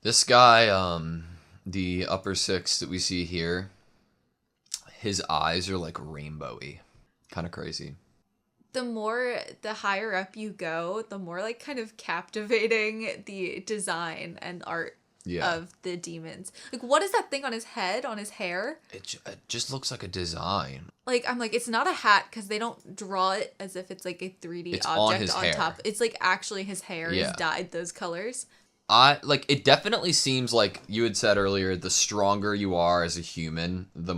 This guy, the upper six that we see here, his eyes are like rainbowy. Kind of crazy. The higher up you go, the more like kind of captivating the design and art of the demons. Like, what is that thing on his head, on his hair? It just looks like a design. Like, I'm like, it's not a hat because they don't draw it as if it's like a 3D object on top. It's like actually his hair is dyed those colors. It definitely seems like you had said earlier, the stronger you are as a human, the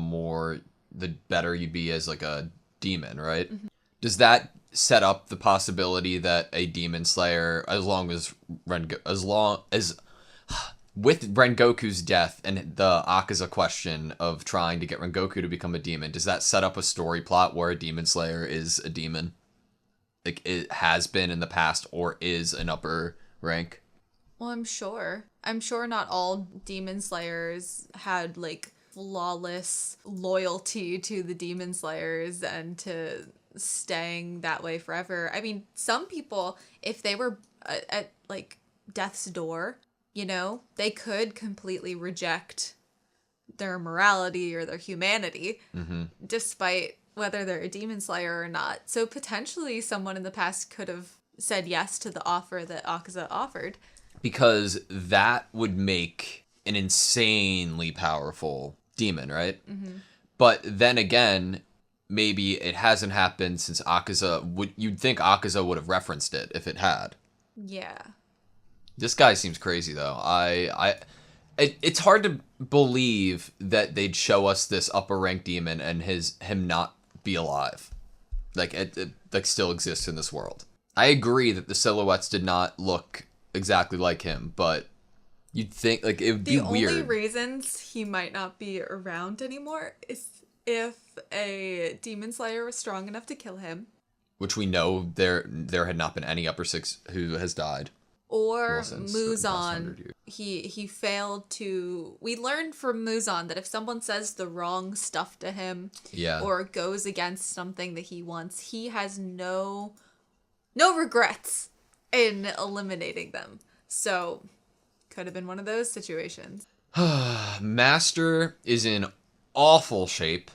better you'd be as like a demon, right? Mm-hmm. Does that set up the possibility that a demon slayer, with Rengoku's death and the Akaza question of trying to get Rengoku to become a demon, does that set up a story plot where a demon slayer is a demon? Like it has been in the past or is an upper rank? Well, I'm sure not all demon slayers had like flawless loyalty to the demon slayers and to staying that way forever. I mean, some people, if they were at like death's door, you know, they could completely reject their morality or their humanity, despite whether they're a demon slayer or not. So potentially someone in the past could have said yes to the offer that Akaza offered. Because that would make an insanely powerful demon, right? Mm-hmm. But then again, maybe it hasn't happened since Akaza you'd think Akaza would have referenced it if it had. Yeah. This guy seems crazy though. It's hard to believe that they'd show us this upper rank demon and him not be alive. Like it still exists in this world. I agree that the silhouettes did not look exactly like him, but you'd think like it would be weird. The only reasons he might not be around anymore is if a demon slayer was strong enough to kill him, which we know there had not been any upper six who has died. Or Muzan, he failed to... We learned from Muzan that if someone says the wrong stuff to him or goes against something that he wants, he has no regrets in eliminating them. So, could have been one of those situations. Master is in awful shape.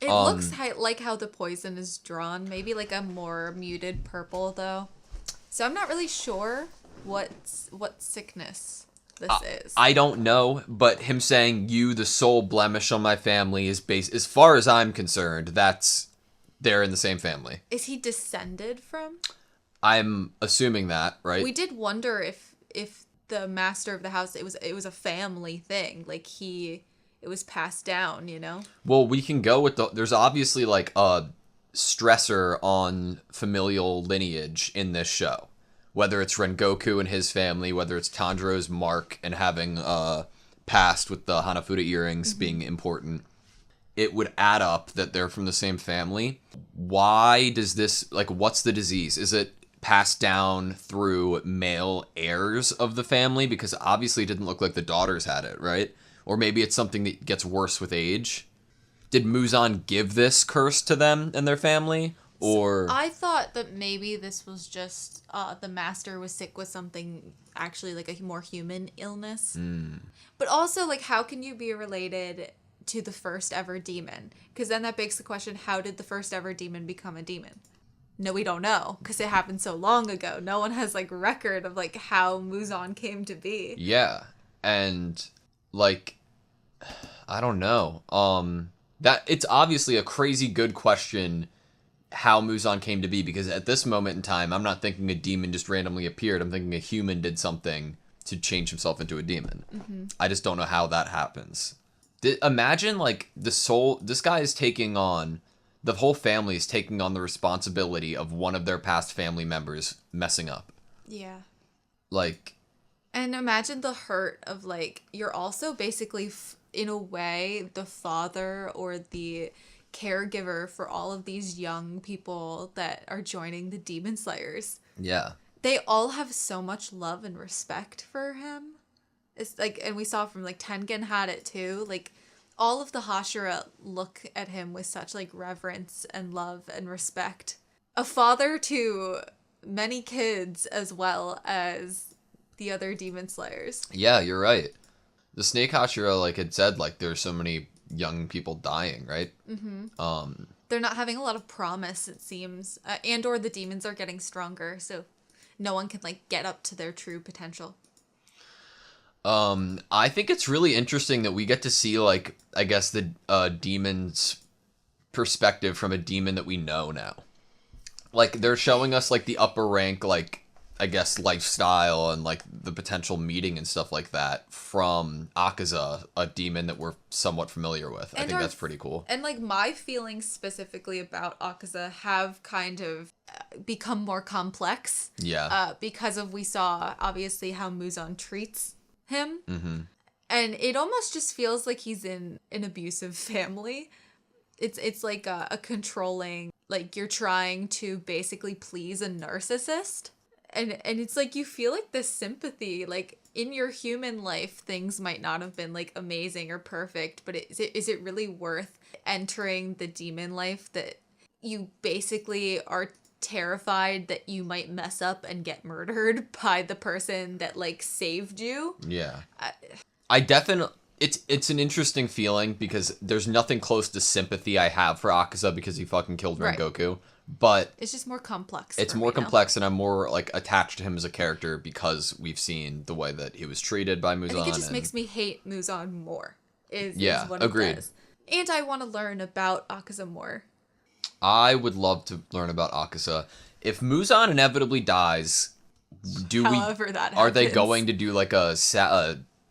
It looks like how the poison is drawn. Maybe like a more muted purple, though. So I'm not really sure what sickness this is. I don't know, but him saying, "You, the sole blemish on my family," is based, as far as I'm concerned, they're in the same family. Is he descended from? I'm assuming that, right? We did wonder if the master of the house, it was a family thing, like it was passed down, you know? Well, we can go with there's obviously like a stressor on familial lineage in this show. Whether it's Rengoku and his family, whether it's Tanjiro's mark and having passed with the Hanafuda earrings being important, it would add up that they're from the same family. Why does this, like, what's the disease? Is it passed down through male heirs of the family? Because obviously it didn't look like the daughters had it, right? Or maybe it's something that gets worse with age. Did Muzan give this curse to them and their family? Or I thought that maybe this was just the master was sick with something actually like a more human illness. But also, like, how can you be related to the first ever demon? Because then that begs the question, how did the first ever demon become a demon? No, we don't know, because it happened so long ago. No one has, like, record of, like, how Muzan came to be. Yeah, and, like, I don't know. That it's obviously a crazy good question how Muzan came to be, because at this moment in time, I'm not thinking a demon just randomly appeared. I'm thinking a human did something to change himself into a demon. Mm-hmm. I just don't know how that happens. Imagine, like, this guy is taking on... The whole family is taking on the responsibility of one of their past family members messing up. Yeah. Like... And imagine the hurt of, like, you're also basically, in a way, the father or the caregiver for all of these young people that are joining the Demon Slayers. Yeah. They all have so much love and respect for him. It's like, and we saw from, like, Tengen had it too, like... All of the Hashira look at him with such, like, reverence and love and respect. A father to many kids as well as the other demon slayers. Yeah, you're right. The Snake Hashira, like it said, like there's so many young people dying, right? Mm-hmm. They're not having a lot of promise, it seems, and or the demons are getting stronger, so no one can like get up to their true potential. I think it's really interesting that we get to see, like, I guess the demon's perspective from a demon that we know now. Like, they're showing us, like, the upper rank, like, I guess, lifestyle and, like, the potential meeting and stuff like that from Akaza, a demon that we're somewhat familiar with. I think that's pretty cool. And, like, my feelings specifically about Akaza have kind of become more complex. Yeah. Because of, we saw, obviously, how Muzan treats him. Mm-hmm. And it almost just feels like he's in an abusive family. It's like a controlling, like you're trying to basically please a narcissist. And it's like you feel like this sympathy, like in your human life, things might not have been like amazing or perfect, but is it really worth entering the demon life that you basically are terrified that you might mess up and get murdered by the person that like saved you? Yeah. I definitely, it's an interesting feeling because there's nothing close to sympathy I have for Akaza because he fucking killed Rengoku. Right. But it's just more complex. It's more complex, and I'm more like attached to him as a character because we've seen the way that he was treated by Muzan. I think it just makes me hate Muzan more. Is what agreed. It does. And I want to learn about Akaza more. I would love to learn about Akaza. If Muzan inevitably dies, are they going to do like a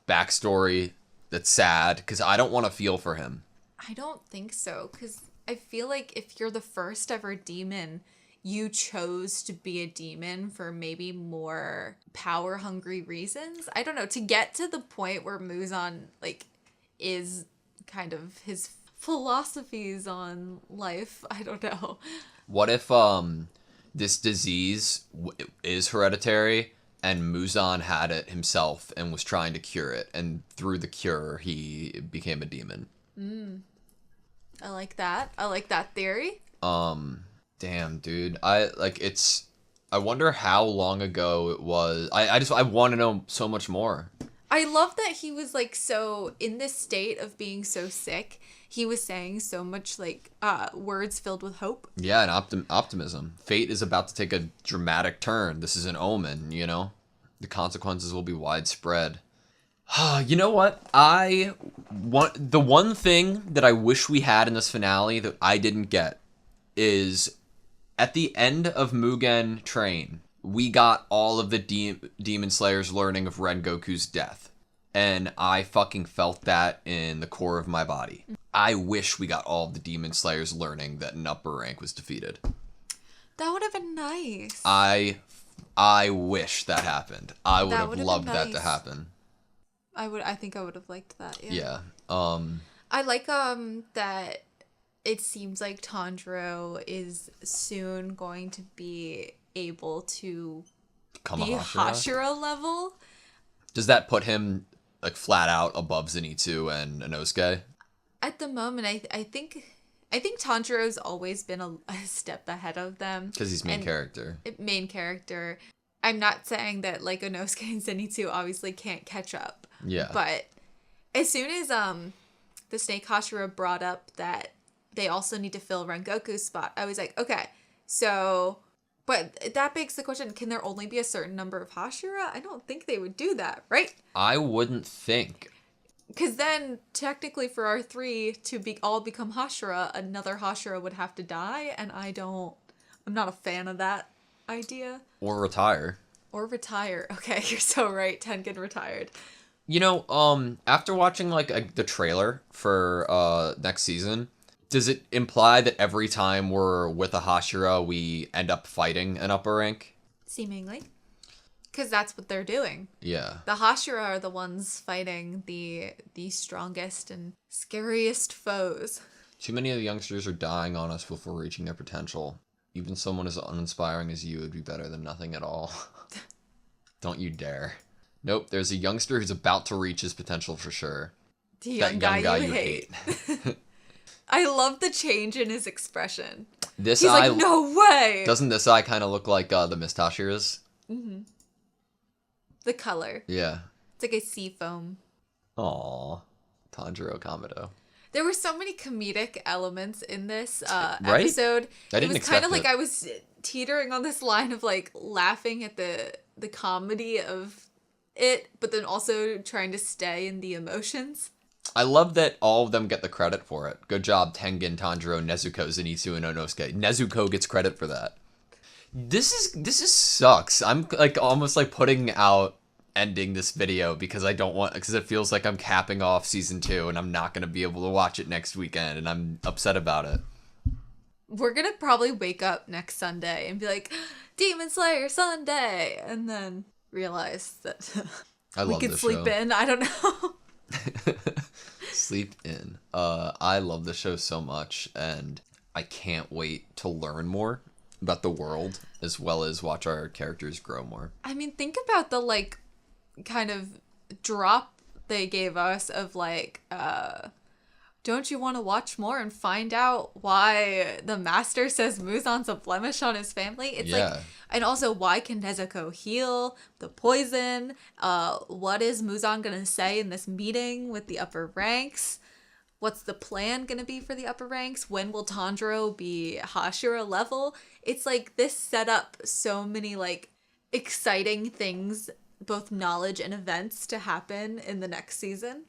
backstory that's sad? Because I don't want to feel for him. I don't think so, because I feel like if you're the first ever demon, you chose to be a demon for maybe more power-hungry reasons. I don't know, to get to the point where Muzan, like, is kind of his philosophies on life. I don't know. What if this disease is hereditary and Muzan had it himself and was trying to cure it, and through the cure he became a demon? I like that. I like that theory. Damn, dude. I wonder how long ago it was. I want to know so much more. I love that he was like so in this state of being so sick. He was saying so much like words filled with hope. Yeah, and optimism. Fate is about to take a dramatic turn. This is an omen, you know? The consequences will be widespread. You know what? The one thing that I wish we had in this finale that I didn't get is at the end of Mugen Train, we got all of the Demon Slayers learning of Rengoku's death. And I fucking felt that in the core of my body. I wish we got all of the Demon Slayers learning that an upper rank was defeated. That would have been nice. I wish that happened. I would have loved that to happen. I think I would have liked that. Yeah. I like that it seems like Tanjiro is soon going to be able to be Hashira level. Does that put him like flat out above Zenitsu and Inosuke? At the moment, I think Tanjiro's always been a step ahead of them because he's main character. I'm not saying that like Inosuke and Zenitsu obviously can't catch up. Yeah. But as soon as the Snake Hashira brought up that they also need to fill Rengoku's spot, I was like, okay, so, but that begs the question, can there only be a certain number of Hashira? I don't think they would do that, right? I wouldn't think. Because then, technically for our three to all become Hashira, another Hashira would have to die, and I'm not a fan of that idea. Or retire. Okay, you're so right. Tengen retired. You know, after watching like the trailer for next season, does it imply that every time we're with a Hashira, we end up fighting an upper rank? Seemingly. Because that's what they're doing. Yeah. The Hashira are the ones fighting the strongest and scariest foes. Too many of the youngsters are dying on us before reaching their potential. Even someone as uninspiring as you would be better than nothing at all. Don't you dare. Nope, there's a youngster who's about to reach his potential for sure. The young guy you hate. I love the change in his expression. He's like, no way! Doesn't this eye kind of look like the Mist Hashiras? Mm-hmm. The color. Yeah. It's like a sea foam. Aw. Tanjiro Kamado. There were so many comedic elements in this Right? episode. I didn't It was kind of expect like it. I was teetering on this line of like laughing at the comedy of it, but then also trying to stay in the emotions. I love that all of them get the credit for it. Good job, Tengen, Tanjiro, Nezuko, Zenitsu, and Onosuke. Nezuko gets credit for that. This is sucks. I'm like almost like ending this video because it feels like I'm capping off season 2 and I'm not going to be able to watch it next weekend and I'm upset about it. We're going to probably wake up next Sunday and be like, Demon Slayer Sunday, and then realize that we could sleep in. I don't know. Sleep in. I love the show so much and I can't wait to learn more about the world as well as watch our characters grow more. I mean, think about the like kind of drop they gave us of like don't you want to watch more and find out why the master says Muzan's a blemish on his family? It's like, and also why can Nezuko heal the poison? What is Muzan gonna say in this meeting with the upper ranks? What's the plan gonna be for the upper ranks? When will Tanjiro be Hashira level? It's like this set up so many like exciting things, both knowledge and events, to happen in the next season.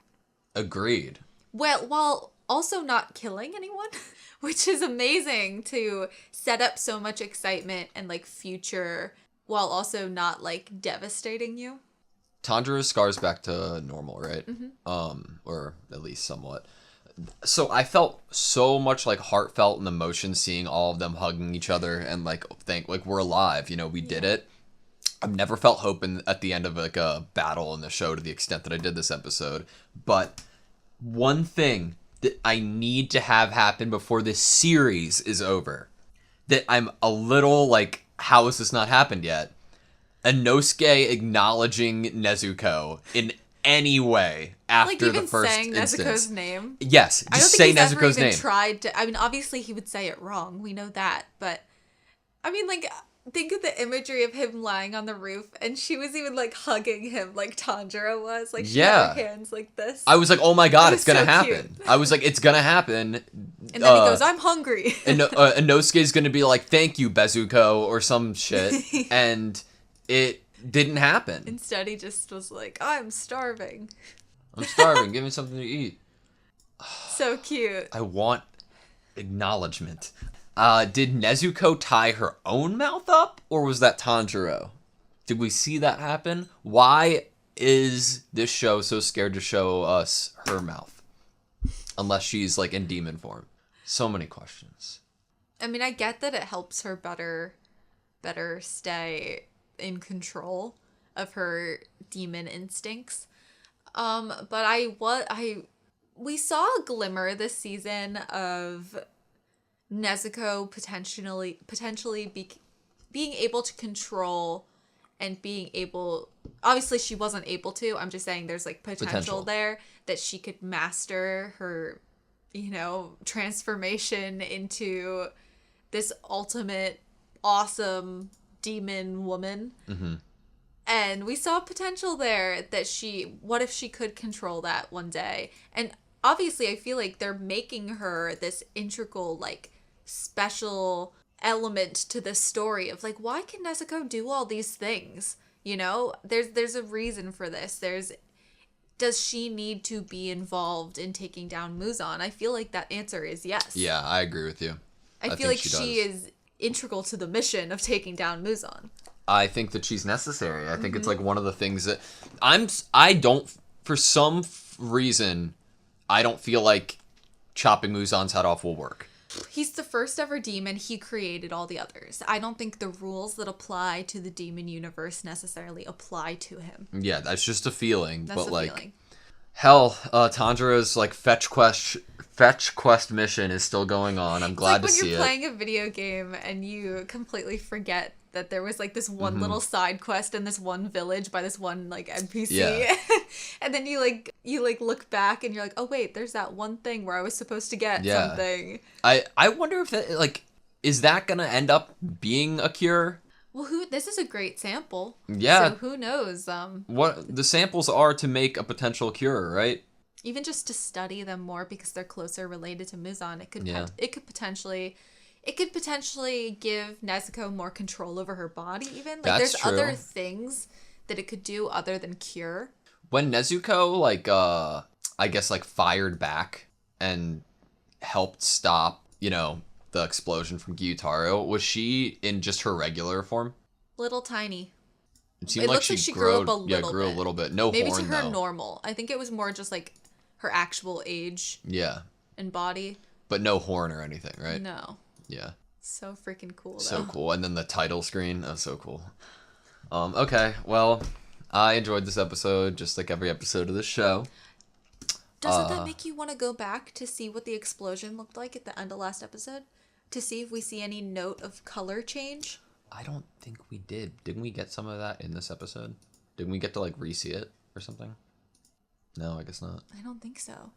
Agreed. Well, while also not killing anyone, which is amazing to set up so much excitement and like future while also not like devastating you. Tanjiro's scars back to normal, right? Mm-hmm. Or at least somewhat. So I felt so much like heartfelt and emotion seeing all of them hugging each other and like think like we're alive, we did it. I've never felt hope at the end of like a battle in the show to the extent that I did this episode. But one thing that I need to have happen before this series is over, that I'm a little like, how has this not happened yet? Inosuke acknowledging Nezuko in any way after the first saying instance. Nezuko's name. Yes, just say Nezuko's name. Tried to. I mean, obviously he would say it wrong. We know that, but I mean, like, think of the imagery of him lying on the roof, and she was even like hugging him, like Tanjiro was. Like, she had her hands like this. I was like, oh my god, it's gonna happen. Cute. I was like, it's gonna happen. And then he goes, I'm hungry. And Inosuke's gonna be like, thank you, Bezuko, or some shit, and it didn't happen. Instead, he just was like, I'm starving. I'm starving. Give me something to eat. So cute. I want acknowledgement. Did Nezuko tie her own mouth up, or was that Tanjiro? Did we see that happen? Why is this show so scared to show us her mouth? Unless she's, like, in demon form. So many questions. I mean, I get that it helps her better stay in control of her demon instincts. But we saw a glimmer this season of Nezuko potentially being able to control and being able, obviously she wasn't able to, I'm just saying there's like potential there that she could master her, transformation into this ultimate awesome demon woman. Mm-hmm. And we saw potential there that what if she could control that one day? And obviously I feel like they're making her this integral, like, special element to this story of, like, why can Nezuko do all these things? There's a reason for this. Does she need to be involved in taking down Muzan? I feel like that answer is yes. Yeah, I agree with you. I feel like she is integral to the mission of taking down Muzan. I think that she's necessary. I think it's like one of the things that for some reason, I don't feel like chopping Muzan's head off will work. He's the first ever demon. He created all the others. I don't think the rules that apply to the demon universe necessarily apply to him. Yeah, that's just a feeling. That's but a like, feeling. Hell, Tanjiro's like fetch quest mission is still going on. I'm glad to see it. When you're playing a video game and you completely forget that there was like this one little side quest in this one village by this one like NPC. Yeah. And then you look back and you're like, oh wait, there's that one thing where I was supposed to get something. I wonder if that, like, is that gonna end up being a cure? Well, this is a great sample. Yeah. So who knows? What the samples are to make a potential cure, right? Even just to study them more because they're closer related to Muzan, it could potentially give Nezuko more control over her body. Even like That's there's true. other things that it could do other than cure. When Nezuko I guess fired back and helped stop, the explosion from Gyutaro, was she in just her regular form? Little tiny. It seemed It like looks she like she grew grew up a little Yeah, grew bit. a little bit. No Maybe horn to her though. normal. I think it was more just like her actual age Yeah, and body. but no horn or anything, right? No. Yeah. So freaking cool though. So cool. And then the title screen, that was so cool. Okay, well, I enjoyed this episode just like every episode of this show. Doesn't that make you want to go back to see what the explosion looked like at the end of last episode? To see if we see any note of color change? I don't think we did. Didn't we get some of that in this episode? Didn't we get to re-see it or something? No, I guess not. I don't think so.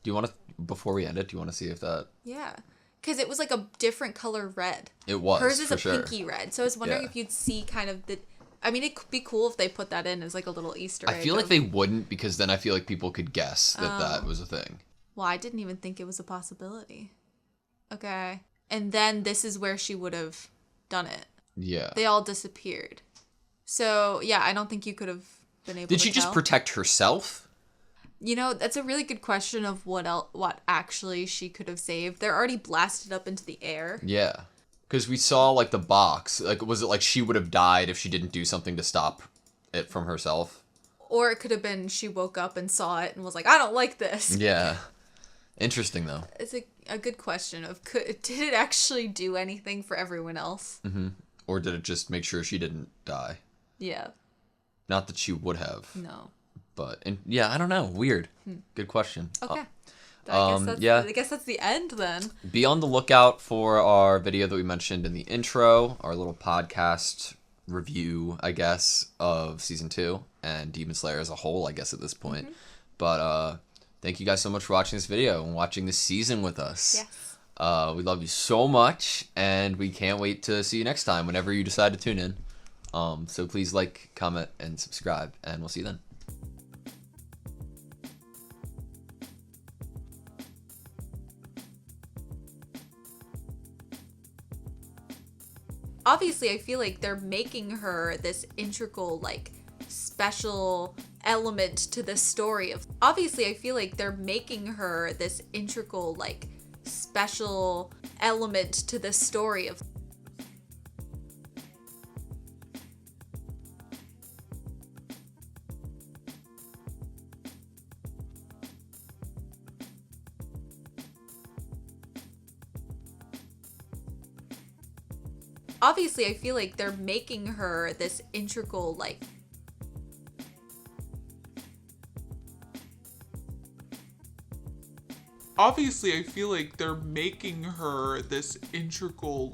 Do you want to, before we end it, do you want to see if that... Yeah. Because it was like a different color red. It was, Hers is for a sure. pinky red. So I was wondering Yeah. if you'd see kind of the... I mean, it could be cool if they put that in as like a little Easter egg. I feel like they wouldn't, because then I feel like people could guess that that was a thing. Well, I didn't even think it was a possibility. Okay. And then this is where she would have done it. Yeah. They all disappeared. So, yeah, I don't think you could have been able to Did she just tell. protect herself? That's a really good question of what actually she could have saved. They're already blasted up into the air. Yeah. Because we saw, the box. Was it she would have died if she didn't do something to stop it from herself? Or it could have been she woke up and saw it and was like, I don't like this. Yeah. Interesting, though. It's a good question of did it actually do anything for everyone else? Mm-hmm. Or did it just make sure she didn't die? Yeah. Not that she would have. No. But, I don't know. Weird. Good question. Okay. I guess that's the end then. Be on the lookout for our video that we mentioned in the intro, our little podcast review, I guess, of season 2 and Demon Slayer as a whole, I guess, at this point. Mm-hmm. But thank you guys so much for watching this video and watching this season with us. Yes. We love you so much, and we can't wait to see you next time whenever you decide to tune in. So please comment, and subscribe, and we'll see you then. Obviously, I feel like they're making her this integral, special element to the story of... Obviously, I feel like they're making her this integral, special element to the story of... Obviously, I feel like they're making her this integral, Obviously, I feel like they're making her this integral,